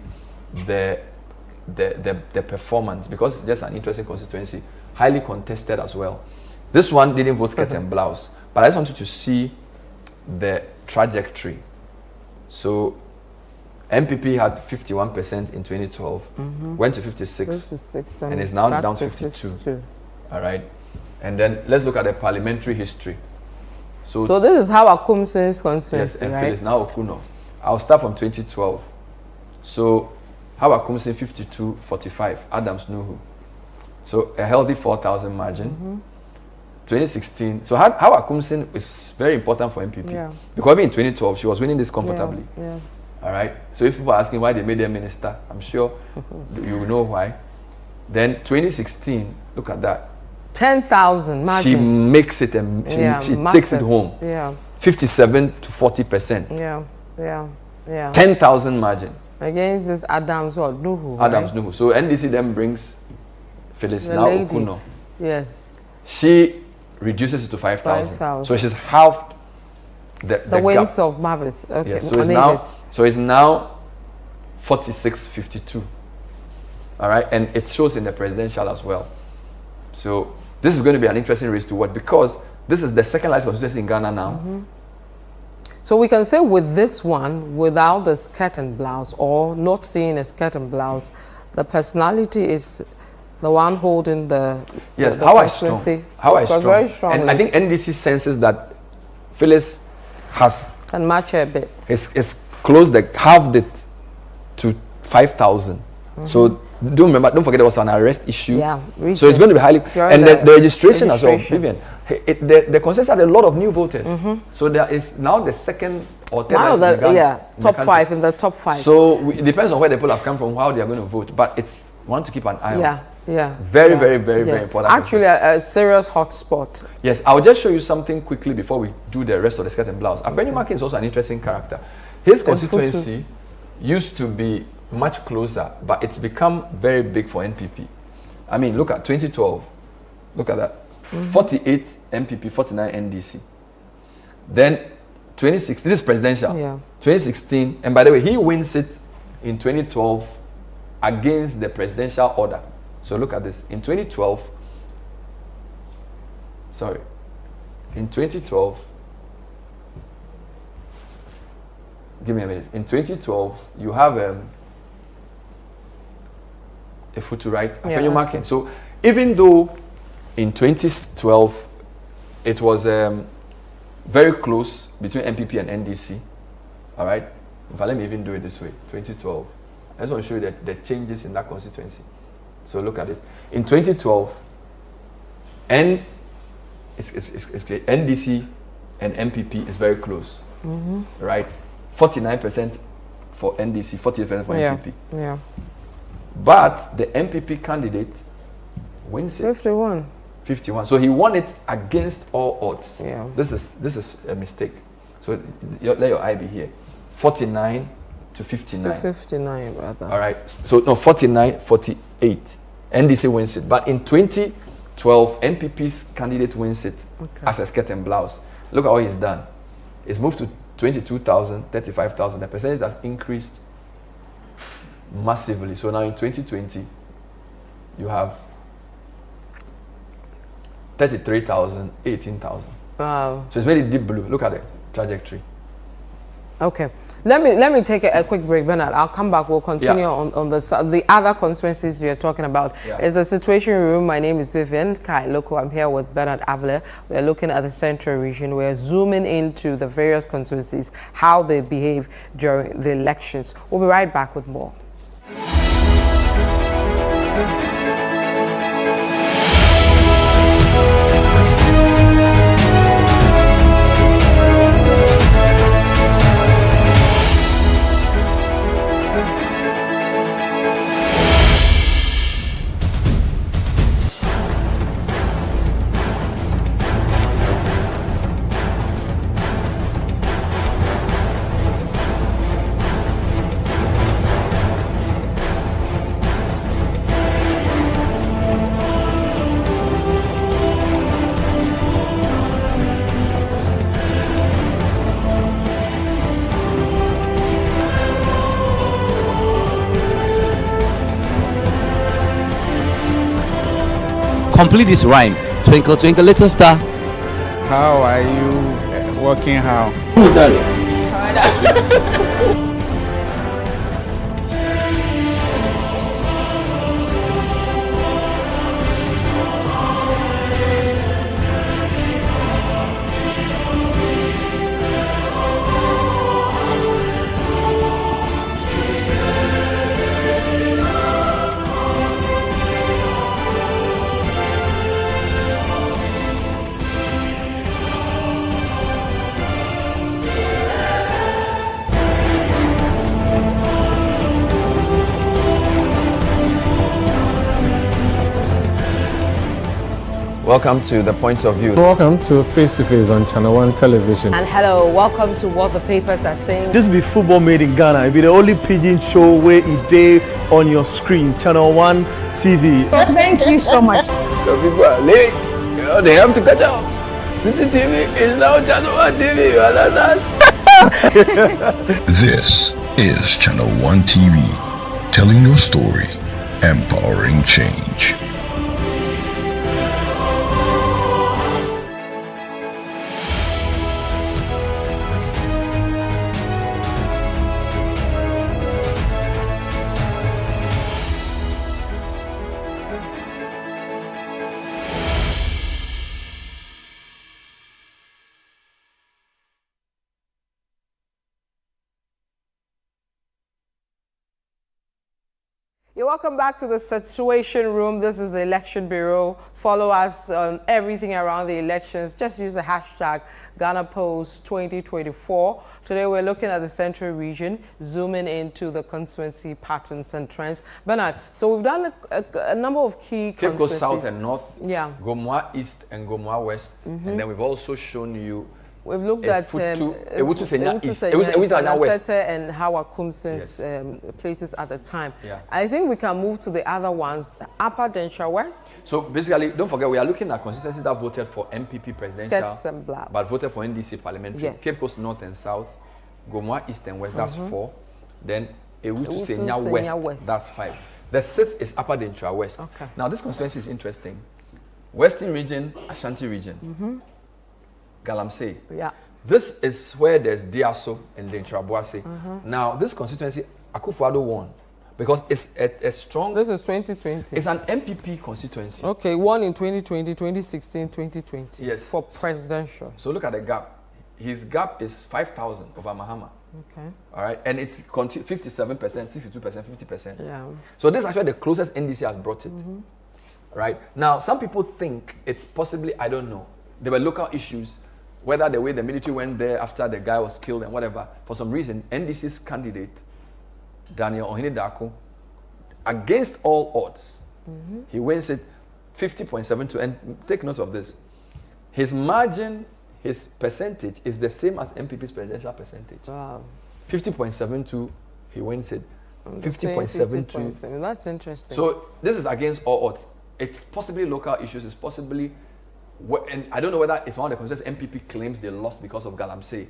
the performance, because it's just an interesting constituency, highly contested as well. This one didn't vote skirt and blouse, but I just wanted to see the trajectory. So MPP had 51% in 2012, went to 56, and is now down to 52. All right, and then let's look at the parliamentary history. So this is how Akumsin's constituency, yes, right? Yes, now Okuno. I'll start from 2012. So how about Kumsin 52-45? Adams Nuhu. So a healthy 4,000 margin. 2016. So Hawa Kumsin is very important for MPP. Yeah. Because in 2012, she was winning this comfortably. Yeah. All right. So if people are asking why they made her minister, I'm sure you know why. Then 2016, look at that. 10,000. She makes it and she takes it home. Yeah. 57 to 40%. Yeah. 10,000 margin. Against this Adams or Nuhu. Adams right? Nuhu. So NDC then brings Phyllis The now lady. Okuno. Yes. She reduces it to 5,000. 5,000. So she's half the wins gap. of Mavis. Okay. Yes, so it's now 46-52. All right, and it shows in the presidential as well. So this is going to be an interesting race to watch because this is the second largest constituency in Ghana now. So we can say with this one, without the skirt and blouse or not seeing a skirt and blouse, the personality is the one holding the how I strong. Very strong. And I think NDC senses that Phyllis can match her a bit. It's closed halved it to 5,000. So don't forget there was an arrest issue. Yeah, so it's going to be highly and the registration as well, Vivian. The consensus had a lot of new voters. So there is now the second or third. Top 5 in the top 5. So it depends on where the people have come from, how they are going to vote. But it's one to keep an eye on. Very important. Actually, a serious hot spot. Yes, I'll just show you something quickly before we do the rest of the skirt and blouse. Apenyu Markin is also an interesting character. His constituency used to be much closer, but it's become very big for NPP. I mean, look at 2012. Look at that. 48 MPP, 49 NDC. Then 2016, this is presidential. 2016, and by the way, he wins it in 2012 against the presidential order. So look at this. In 2012, give me a minute. In 2012, you have a foot to right, Apenyu Markin. So even though in 2012 it was very close between MPP and NDC, all right. But let me even do it this way. 2012. I just want to show you the changes in that constituency. So look at it. In 2012, NDC and MPP is very close, right? 49% for NDC, 40% for MPP. Yeah. But the MPP candidate wins it. 51. So he won it against all odds. Yeah. This is a mistake. So let your eye be here. 49 to 59. So 59, rather. All right. So no, 49, 48. NDC wins it. But in 2012, MPP's candidate wins it as a skirt and blouse. Look at what he's done. It's moved to 22,000, 35,000. The percentage has increased massively. So now in 2020, you have 33,000, 18,000. Wow. So it's made it deep blue. Look at the trajectory. Okay. Let me take a quick break, Bernard. I'll come back. We'll continue on the other constituencies you're talking about. It's a situation room. My name is Vivian Lokko. I'm here with Bernard Avle. We're looking at the central region. We're zooming into the various constituencies, how they behave during the elections. We'll be right back with more. Complete this rhyme. Twinkle, twinkle, little star. How are you working? How? Who's that? Welcome to The Point of View. Welcome to Face to Face on Channel 1 Television. And hello, welcome to What the Papers Are Saying. This be football made in Ghana. It be the only pidgin show where it day on your screen. Channel 1 TV. Thank you so much. So people are late. You know, they have to catch up. City TV is now Channel 1 TV. You understand? This is Channel 1 TV, telling your story, empowering change. You're welcome back to the Situation Room. This is the Election Bureau. Follow us on everything around the elections. Just use the hashtag GhanaPost2024. Today we're looking at the Central Region, zooming into the constituency patterns and trends. Bernard, so we've done a number of key Cape Coast constituencies. South and North, Yeah. Gomoa East and Gomoa West. And then we've also shown you We've looked at Ewutu Senya East, West, and Howard Kumson's places at the time. Yeah. I think we can move to the other ones. Upper Denshire West. So basically, don't forget, we are looking at constituencies that voted for MPP presidential, Skirts and Blab. but voted for NDC parliamentary. Yes. Cape Coast North and South, Gomoa East and West, that's 4. Then Ewutu Senya West, that's 5. The 6th is Upper Denshire West. Okay. Now, this constituency is interesting. Western region, Ashanti region. Galamsey. Yeah. This is where there's Diaso and Denshire Boase. Now, this constituency, Akufo-Addo won because it's a strong. This is 2020. It's an MPP constituency. Okay, won in 2020, 2016, 2020. Yes. For presidential. So look at the gap. His gap is 5,000 over Mahama. Okay. All right, and it's 57%, 62%, 50%. Yeah. So this is actually the closest NDC has brought it. Right now, some people think it's possibly, I don't know. There were local issues. Whether the way the military went there after the guy was killed and whatever, for some reason, NDC's candidate, Daniel Ohene-Darko, against all odds, he wins it 50.72. And take note of this. His margin, his percentage is the same as MPP's presidential percentage. Wow. 50.72, he wins it. 50.72. That's interesting. So this is against all odds. It's possibly local issues. It's possibly... And I don't know whether it's one of the constituencies MPP claims they lost because of Galamsey,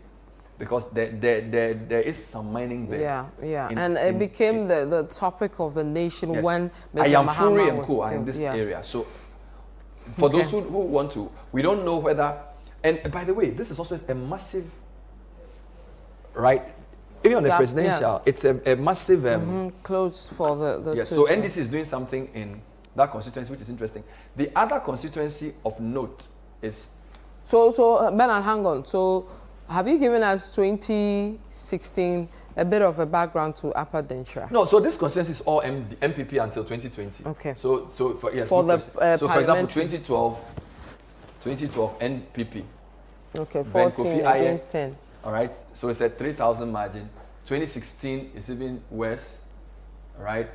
because there is some mining there. Yeah. And it became the topic of the nation when I am Mahama Fury and was Co are in killed. this area. So for those who want to, we don't know whether. And by the way, this is also a massive, right? Even on the presidential, it's a massive close for the yes. So NDC is doing something in that constituency, which is interesting. The other constituency of note is... So Bernard, hang on. So have you given us 2016 a bit of a background to Upper Denshire? No, so this constituency is all MPP until 2020. Okay. So for, yes, for the so for example, 2012 NPP. Okay, 14 against 10. All right, so it's a 3,000 margin. 2016 is even worse, all right?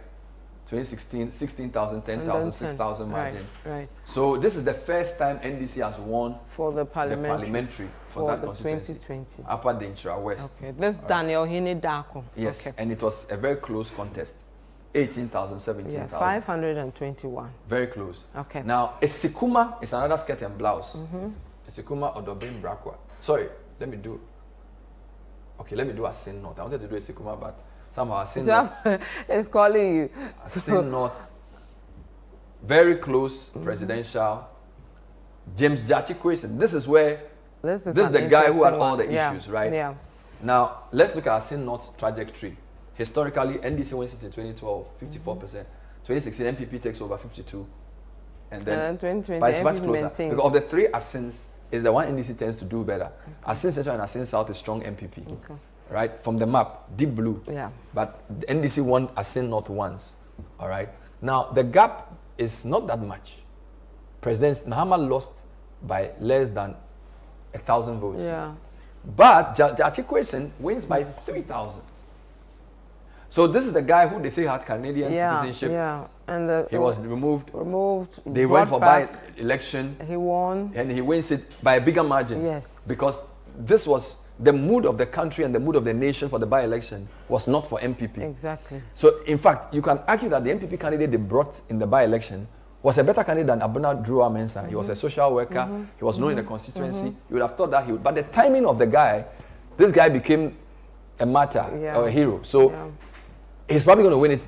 2016, 16,000, 10,000, 6,000 margin. Right. So this is the first time NDC has won for the parliamentary for that the constituency. 2020. Upper Denshire West. Okay, this Daniel Ohene-Darko. Yes, and it was a very close contest. 18,000, 17,000. Yeah, 521. Very close. Okay. Now, Esikuma is another skirt and blouse. Esikuma Odobin Brakwa. Sorry, let me do Asin North. I wanted to do Esikuma, but somehow Asin North. It's calling you. Asin North. Very close presidential. James Jachi-Kwesi. This is where this is the guy who had all the issues, right? Yeah. Now, let's look at Asin North's trajectory. Historically, NDC wins it in 2012, 54%. 2016, MPP takes over 52%. And then 2020, but it's much closer. maintains. Because of the three Asins, is the one NDC tends to do better. Asin Central and Asin South is strong MPP. Okay. Right? From the map, deep blue. Yeah. But the NDC won Asin North once. All right? Now, the gap is not that much. President Mahama lost by less than 1,000 votes. Yeah. But Jachi-Kwesi wins by 3,000. So this is the guy who they say had Canadian citizenship. Yeah, and he was removed. They went for by-election. He won. And he wins it by a bigger margin. Yes. Because this was the mood of the country and the mood of the nation for the by-election was not for MPP. Exactly. So in fact, you can argue that the MPP candidate they brought in the by-election was a better candidate than Abuna Drua Mensah. He was a social worker. He was known in the constituency. You would have thought that he would. But the timing of the guy, this guy became a martyr or a hero. So he's probably going to win it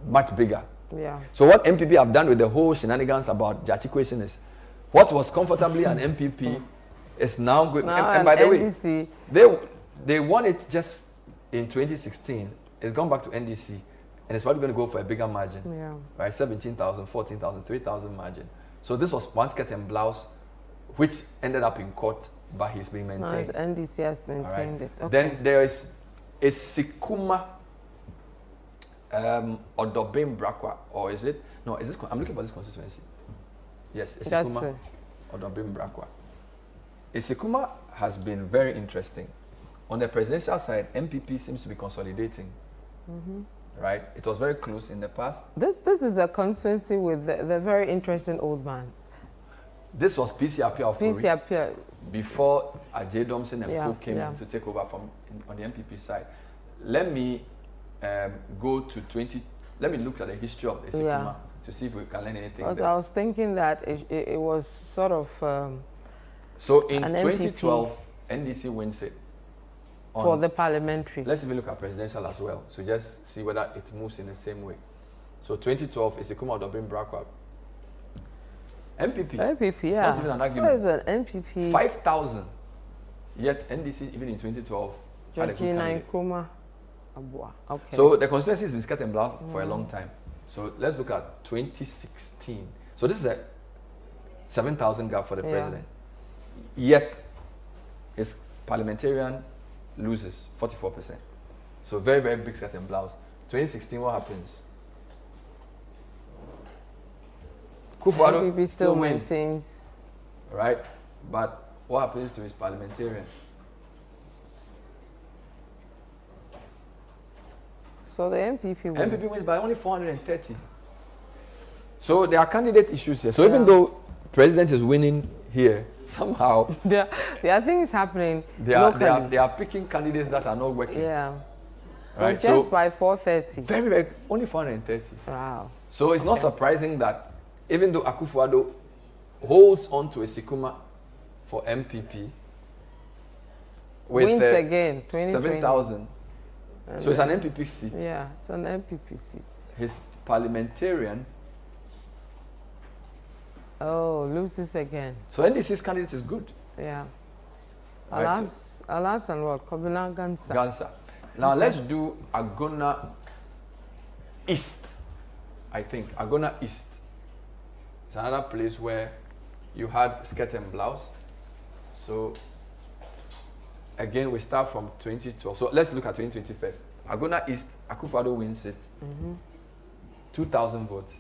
much bigger. Yeah. So what MPP have done with the whole shenanigans about Jachi Kwesi is, what was comfortably an MPP is now good. And by the NDC. way, they won it just in 2016. It's gone back to NDC. And it's probably going to go for a bigger margin. Yeah. Right? 17,000, 14,000, 3,000 margin. So this was one skirt and blouse, which ended up in court, but he's been maintained. No, NDC has maintained it. Okay. Then there is a Sikuma Odobim Brakwa, or is it? No, is this? I'm looking for this constituency. Yes, Isikuma Odobim Brakwa. Isikuma has been very interesting. On the presidential side, MPP seems to be consolidating. Right? It was very close in the past. This is a constituency with the very interesting old man. This was PCRP of PCRP. Before Ajay Domson and Co came in to take over on the MPP side. Let me go to let me look at the history of Isikuma to see if we can learn anything. Because I was thinking that it was sort of so in 2012, NDC wins it. For the parliamentary. Let's even look at presidential as well. So just see whether it moves in the same way. So 2012 is Isikuma Odobim Brakwa. MPP, yeah. Not even an argument. So it's an MPP. 5,000. Yet NDC, even in 2012, Georgina Nkrumah Abua. Okay. So the constituency has been skirt and blouse for a long time. So let's look at 2016. So this is a 7,000 gap for the president. Yet his parliamentarian loses 44%. So very, very big skirt and blouse. 2016, what happens? MPP still maintains. Right? But what happens to his parliamentarian? So the MPP wins. MPP wins by only 430. So there are candidate issues here. So even though president is winning here, somehow there are things happening they are picking candidates that are not working. Yeah. So right? just by 430. Very, very, only 430. Wow. So it's not surprising that even though Akufo-Addo holds on to Isikuma for MPP, with wins again, 7,000. So it's an MPP seat. Yeah, it's an MPP seat. His parliamentarian loses again. So NDC's candidate is good. Yeah. Right, Alas and what? Kobina Gansa. Gansa. Now let's do Agona East. I think Agona East. It's another place where you had skirt and blouse. So again, we start from 2012. So let's look at 2020 first. Agona East, Akufo-Addo wins it. 2,000 votes.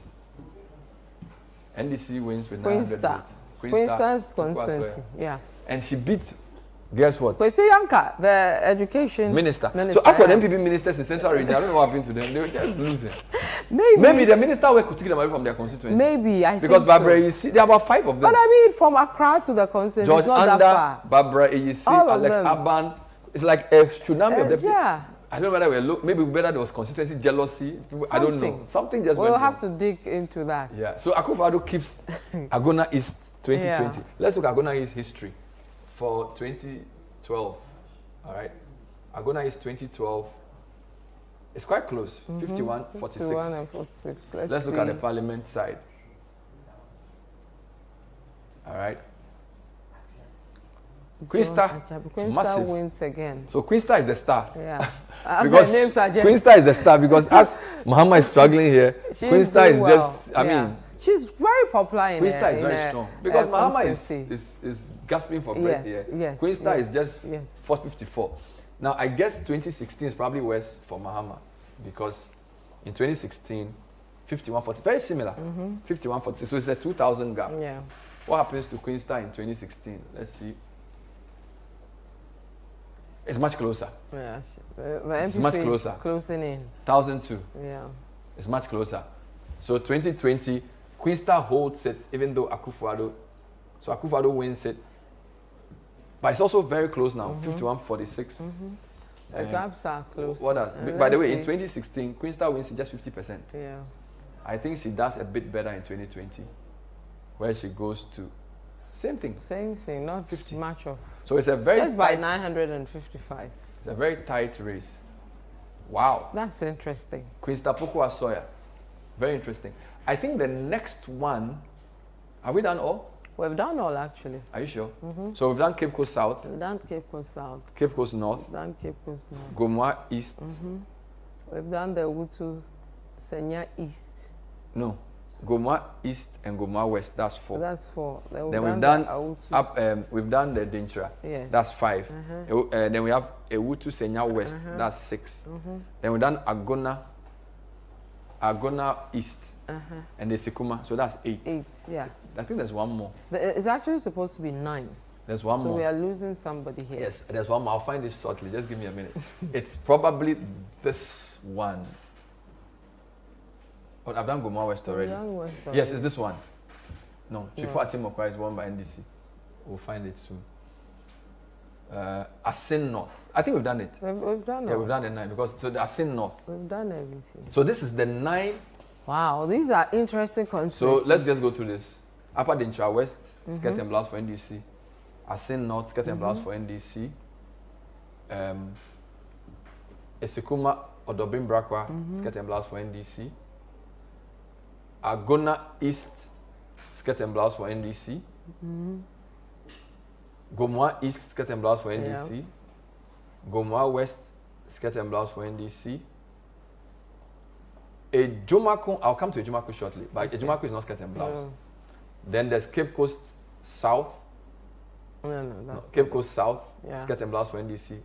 NDC wins with 900 votes. Queen Star's constituency, yeah. And she beat, guess what? Kwesi Yanka, the education minister. So after the MPP ministers in Central Region, I don't know what happened to them. They were just losing. Maybe the minister were taking them away from their constituency. Maybe, I think because Barbara, you see, there are about 5 of them. But I mean, from Accra to the constituency, George it's not Anda, that far. Barbara, you see, Alex Aban. It's like a tsunami of them. Yeah. I don't know whether maybe whether there was constituency jealousy. I don't know. Something just we'll have to dig into that. Yeah. So Akufo-Addo keeps Agona East 2020. Yeah. Let's look at Agona East history for 2012. All right. Agona East 2012. It's quite close. 51, 46. 51 and 46. Let's look at the parliament side. All right. Queen Star wins again. So Queen Star is the star. Yeah. Because her name suggests. Queen Star is the star because as Muhammad is struggling here, Queen Star is just, I mean. She's very popular in Queen Star is very strong. Because Muhammad is gasping for breath here. Yes, Queen Star is just 454. Now, I guess 2016 is probably worse for Muhammad because in 2016, 5140, very similar. 5146. So it's a 2,000 gap. Yeah. What happens to Queen Star in 2016? Let's see. It's much closer. Yes. The It's much MPP closer. is closing in. 1,002. Yeah. It's much closer. So 2020, Queenstown holds it, even though Akufo-Addo. So Akufo-Addo wins it. But it's also very close now, 51-46. The gaps are close. What else? By the way, in 2016, Queenstown wins it just 50%. Yeah. I think she does a bit better in 2020, where she goes to same thing. Same thing, not 50. Much of. So it's a very just by 955. It's a very tight race. Wow. That's interesting. Queenstown Pokuah-Sawyer. Very interesting. I think the next one, have we done all? We've done all actually. Are you sure? So we've done Cape Coast South. We've done Cape Coast South. Cape Coast North. We've done Cape Coast North. Gomwa East. We've done the Wutu Senya East. No. Gomwa East and Gomwa West. That's 4. That's 4. Then we've done up. We've done the Dintra. Yes. That's 5. Then we have Ewutu Senya West. That's 6. Then we've done Agona East. And the Sikuma. So that's 8. 8. Yeah. I think there's one more. It's actually supposed to be 9. There's one more. So we are losing somebody here. Yes, there's one more. I'll find it shortly. Just give me a minute. It's probably this one. Oh, I've done Gomwa West already. Yes, it's this one. No, Chifu Atimokwa is won by NDC. We'll find it soon. Asin North. I think we've done it. We've done it. Yeah, we've done the 9 because so the Asin North. We've done everything. So this is the 9. Wow, these are interesting concepts. So let's just go through this. Upper Dintra West, Skirt and Blouse for NDC. Asin North, Skirt and Blouse for NDC. Esikuma Odobin Brakwa, Skirt and Blouse for NDC. Agona East, Skirt and Blouse for NDC. Gomwa East, Skirt and Blouse for NDC. Yeah. Gomwa West, Skirt and Blouse for NDC. Ejumako, I'll come to Ejumako shortly, but Ejumako is not skirt and blouse. Then there's Cape Coast South. No, Cape Coast South, skirt and blouse for NDC.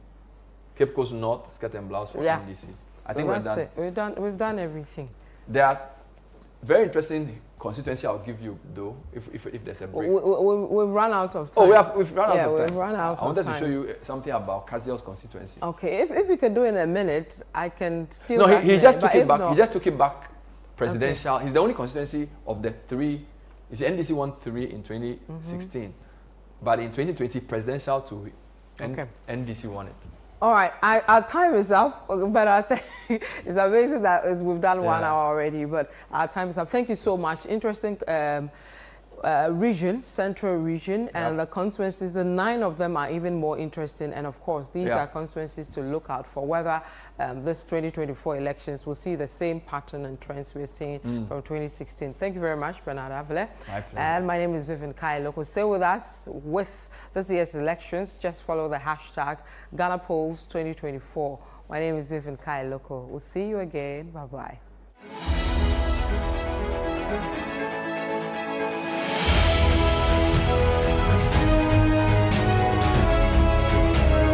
Cape Coast North, skirt and blouse for NDC. I think we're done. We've done everything. There are very interesting constituency I'll give you though, if there's a break. We've run out of time. Oh, we've run out of time. We've run out of time. I wanted to show you something about Kaziel's constituency. Okay, if we can do it in a minute, I can still. No, he just took it back. He just took it back. Presidential. Okay. He's the only constituency of the 3. You see, NDC won 3 in 2016, but in 2020, presidential to NDC won it. All right, our time is up, but I think it's amazing that we've done 1 hour already, but our time is up. Thank you so much. Interesting region, central region, and the constituencies, the 9 of them are even more interesting. And of course, these are constituencies to look out for whether this 2024 elections will see the same pattern and trends we're seeing from 2016. Thank you very much, Bernard Avle. My pleasure. And my name is Vivian Lokko. Stay with us with this year's elections. Just follow the hashtag Ghana Polls 2024. My name is Vivian Lokko. We'll see you again. Bye-bye.